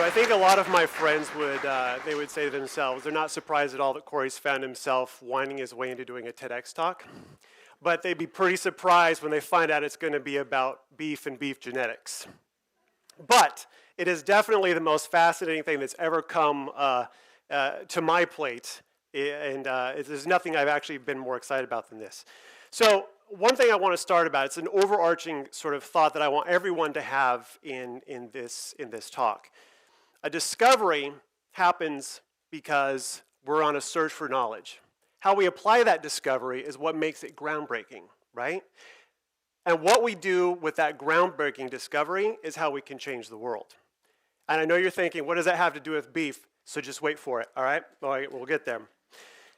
I think a lot of my friends they would say to themselves, they're not surprised at all that Corey's found himself winding his way into doing a TEDx talk, but they'd be pretty surprised when they find out it's going to be about beef and beef genetics. But it is definitely the most fascinating thing that's ever come to my plate, and there's nothing I've actually been more excited about than this. So one thing I want to start about, it's an overarching sort of thought that I want everyone to have in this talk. A discovery happens because we're on a search for knowledge. How we apply that discovery is what makes it groundbreaking, right? And what we do with that groundbreaking discovery is how we can change the world. And I know you're thinking, what does that have to do with beef? So just wait for it, all right? All right, we'll get there.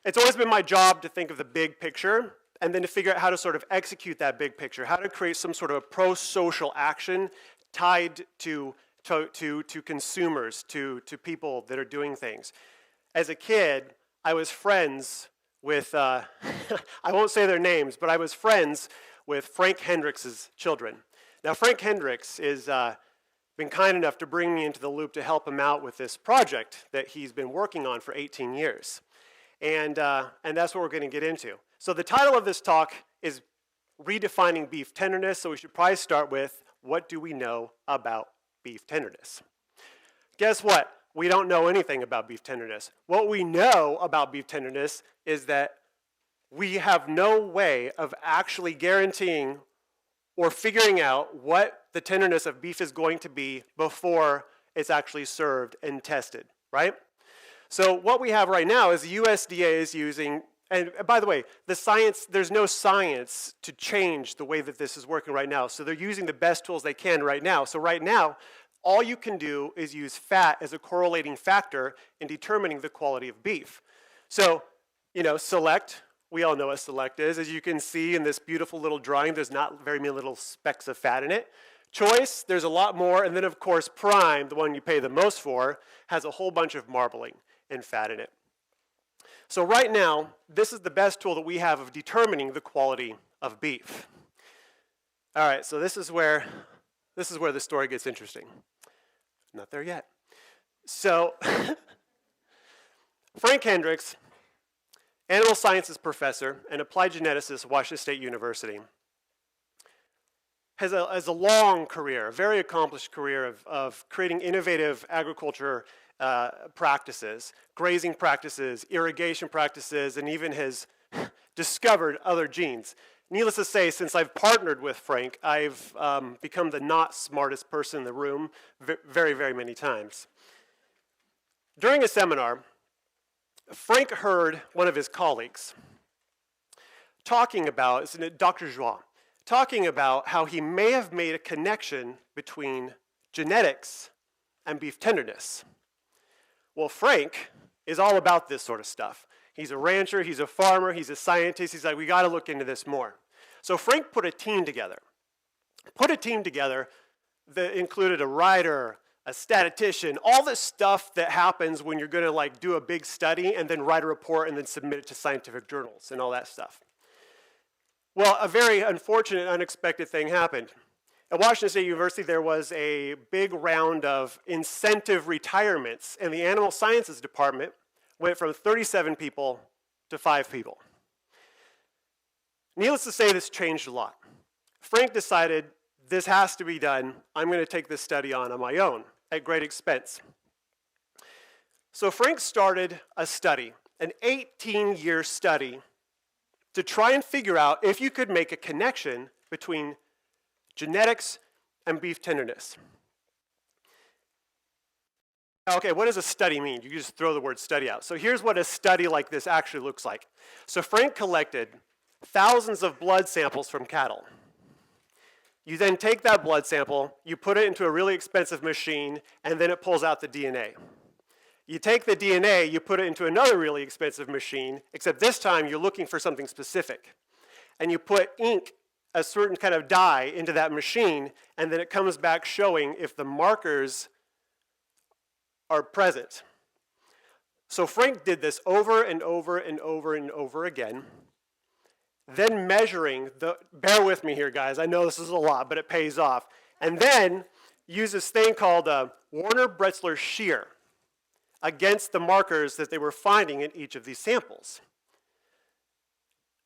It's always been my job to think of the big picture and then to figure out how to sort of execute that big picture, how to create some sort of a pro-social action tied to consumers, to people that are doing things. As a kid, I was friends with, I won't say their names, but I was friends with Frank Hendricks' children. Now, Frank Hendricks has been kind enough to bring me into the loop to help him out with this project that he's been working on for 18 years. And that's what we're going to get into. So the title of this talk is Redefining Beef Tenderness, so we should probably start with, what do we know about beef tenderness? Guess what? We don't know anything about beef tenderness. What we know about beef tenderness is that we have no way of actually guaranteeing or figuring out what the tenderness of beef is going to be before it's actually served and tested, right? So what we have right now is the USDA is using, and by the way, there's no science to change the way that this is working right now. So they're using the best tools they can right now. So right now, all you can do is use fat as a correlating factor in determining the quality of beef. So, select, we all know what select is. As you can see in this beautiful little drawing, there's not very many little specks of fat in it. Choice, there's a lot more. And then, of course, prime, the one you pay the most for, has a whole bunch of marbling and fat in it. So right now, this is the best tool that we have of determining the quality of beef. All right, so this is where the story gets interesting. Not there yet. So Frank Hendricks, animal sciences professor and applied geneticist at Washington State University, has a long career, a very accomplished career of creating innovative agriculture practices, grazing practices, irrigation practices, and even has discovered other genes. Needless to say, since I've partnered with Frank, I've become the not smartest person in the room very, very many times. During a seminar, Frank heard one of his colleagues talking about, it's Dr. Joie, talking about how he may have made a connection between genetics and beef tenderness. Well, Frank is all about this sort of stuff. He's a rancher, he's a farmer, he's a scientist. He's like, we got to look into this more. So Frank put a team together. That included a writer, a statistician, all the stuff that happens when you're going to do a big study and then write a report and then submit it to scientific journals and all that stuff. Well, a very unfortunate, unexpected thing happened. At Washington State University, there was a big round of incentive retirements, and the animal sciences department went from 37 people to 5 people. Needless to say, this changed a lot. Frank decided, this has to be done. I'm going to take this study on my own, at great expense. So Frank started a study, an 18-year study, to try and figure out if you could make a connection between genetics and beef tenderness. Okay, what does a study mean? You just throw the word study out. So here's what a study like this actually looks like. So Frank collected thousands of blood samples from cattle. You then take that blood sample, you put it into a really expensive machine, and then it pulls out the DNA. You take the DNA, you put it into another really expensive machine, except this time you're looking for something specific. And you put ink, a certain kind of dye, into that machine, and then it comes back showing if the markers are present. So Frank did this over and over and over and over again, then measuring bear with me here guys, I know this is a lot, but it pays off, and then used this thing called Warner-Bretzler shear against the markers that they were finding in each of these samples.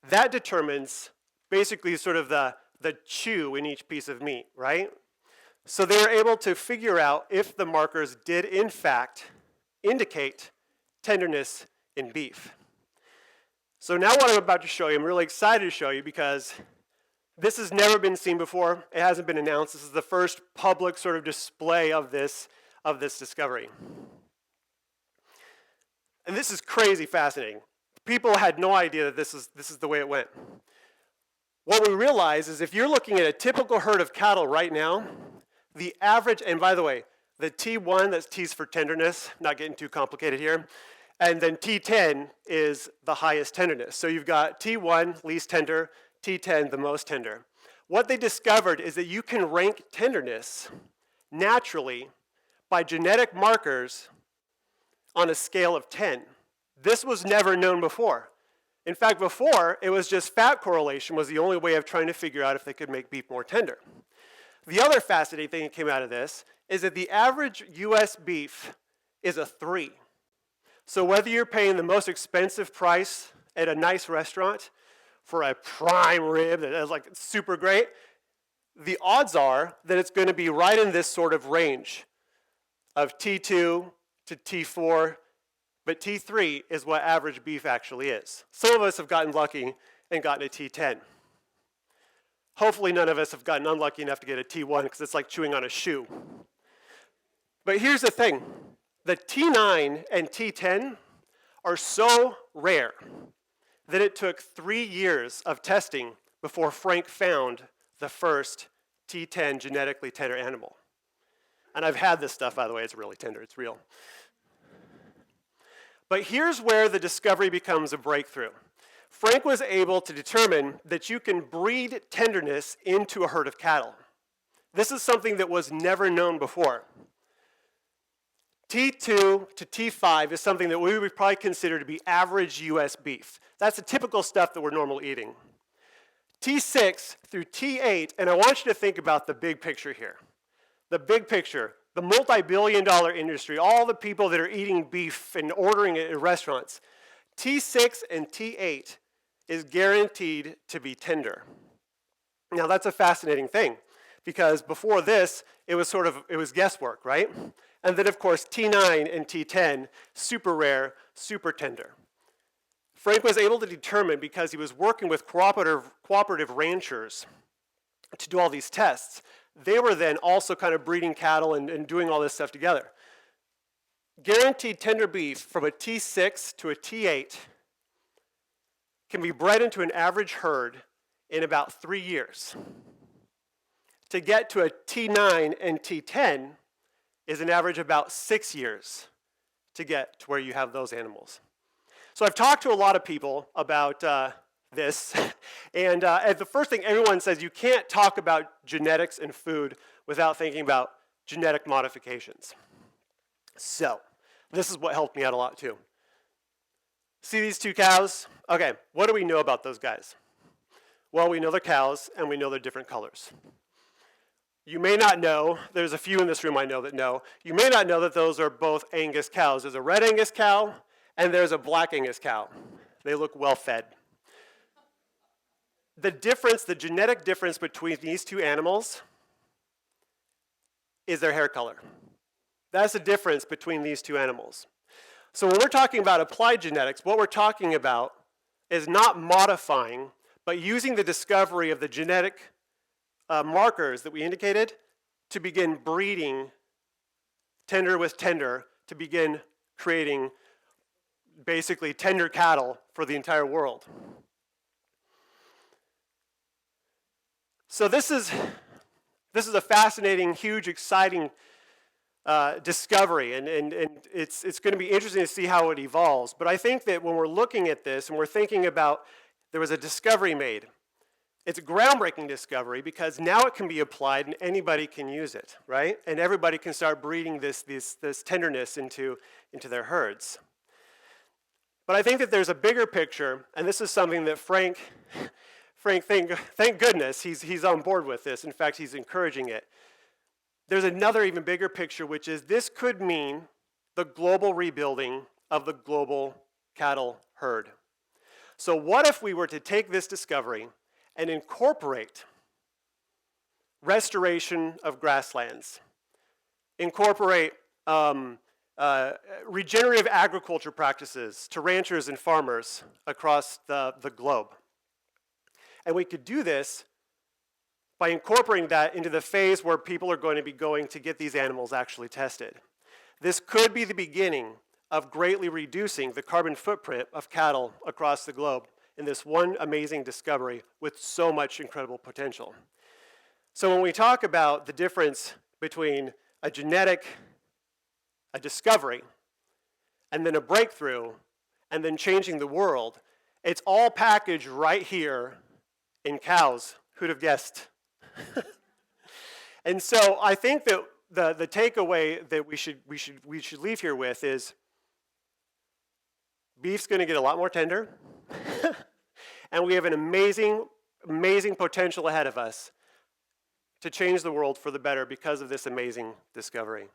That determines basically sort of the chew in each piece of meat, right? So they were able to figure out if the markers did in fact indicate tenderness in beef. So now what I'm about to show you, I'm really excited to show you because this has never been seen before. It hasn't been announced. This is the first public sort of display of this discovery. And this is crazy fascinating. People had no idea that this is the way it went. What we realize is if you're looking at a typical herd of cattle right now, the average, and by the way, the T1, that's T's for tenderness, not getting too complicated here, and then T10 is the highest tenderness. So you've got T1, least tender, T10, the most tender. What they discovered is that you can rank tenderness naturally by genetic markers on a scale of 10. This was never known before. In fact, before, it was just fat correlation was the only way of trying to figure out if they could make beef more tender. The other fascinating thing that came out of this is that the average US beef is a 3. So whether you're paying the most expensive price at a nice restaurant for a prime rib that is like super great, the odds are that it's going to be right in this sort of range of T2 to T4, but T3 is what average beef actually is. Some of us have gotten lucky and gotten a T10. Hopefully none of us have gotten unlucky enough to get a T1 because it's like chewing on a shoe. But here's the thing. The T9 and T10 are so rare that it took 3 years of testing before Frank found the first T10 genetically tender animal. And I've had this stuff, by the way. It's really tender. It's real. But here's where the discovery becomes a breakthrough. Frank was able to determine that you can breed tenderness into a herd of cattle. This is something that was never known before. T2 to T5 is something that we would probably consider to be average US beef. That's the typical stuff that we're normally eating. T6 through T8, and I want you to think about the big picture here. The big picture, the multi-billion-dollar industry, all the people that are eating beef and ordering it at restaurants. T6 and T8 is guaranteed to be tender. Now that's a fascinating thing because before this, it was guesswork, right? And then of course T9 and T10, super rare, super tender. Frank was able to determine because he was working with cooperative ranchers to do all these tests. They were then also kind of breeding cattle and doing all this stuff together. Guaranteed tender beef from a T6 to a T8 can be bred into an average herd in about 3 years. To get to a T9 and T10 is an average about 6 years to get to where you have those animals. So I've talked to a lot of people about this, and the first thing everyone says, you can't talk about genetics and food without thinking about genetic modifications. So this is what helped me out a lot too. See these two cows? Okay, what do we know about those guys? Well, we know they're cows, and we know they're different colors. You may not know, there's a few in this room I know that know, you may not know that those are both Angus cows. There's a red Angus cow, and there's a black Angus cow. They look well fed. The genetic difference between these two animals is their hair color. That's the difference between these two animals. So when we're talking about applied genetics, what we're talking about is not modifying, but using the discovery of the genetic markers that we indicated to begin breeding tender with tender, to begin creating basically tender cattle for the entire world. So this is a fascinating, huge, exciting discovery, and it's going to be interesting to see how it evolves. But I think that when we're looking at this and we're thinking about there was a discovery made, it's a groundbreaking discovery because now it can be applied and anybody can use it, right? And everybody can start breeding this tenderness into their herds. But I think that there's a bigger picture, and this is something that Frank, thank goodness, he's on board with this. In fact, he's encouraging it. there's another even bigger picture, which is this could mean the global rebuilding of the global cattle herd. So what if we were to take this discovery and incorporate restoration of grasslands, incorporate regenerative agriculture practices to ranchers and farmers across the globe. And we could do this by incorporating that into the phase where people are going to be going to get these animals actually tested. This could be the beginning of greatly reducing the carbon footprint of cattle across the globe in this one amazing discovery with so much incredible potential. So when we talk about the difference between a discovery, and then a breakthrough, and then changing the world, it's all packaged right here in cows. Who'd have guessed? And so I think that the takeaway that we should leave here with is beef's going to get a lot more tender, and we have an amazing potential ahead of us to change the world for the better because of this amazing discovery.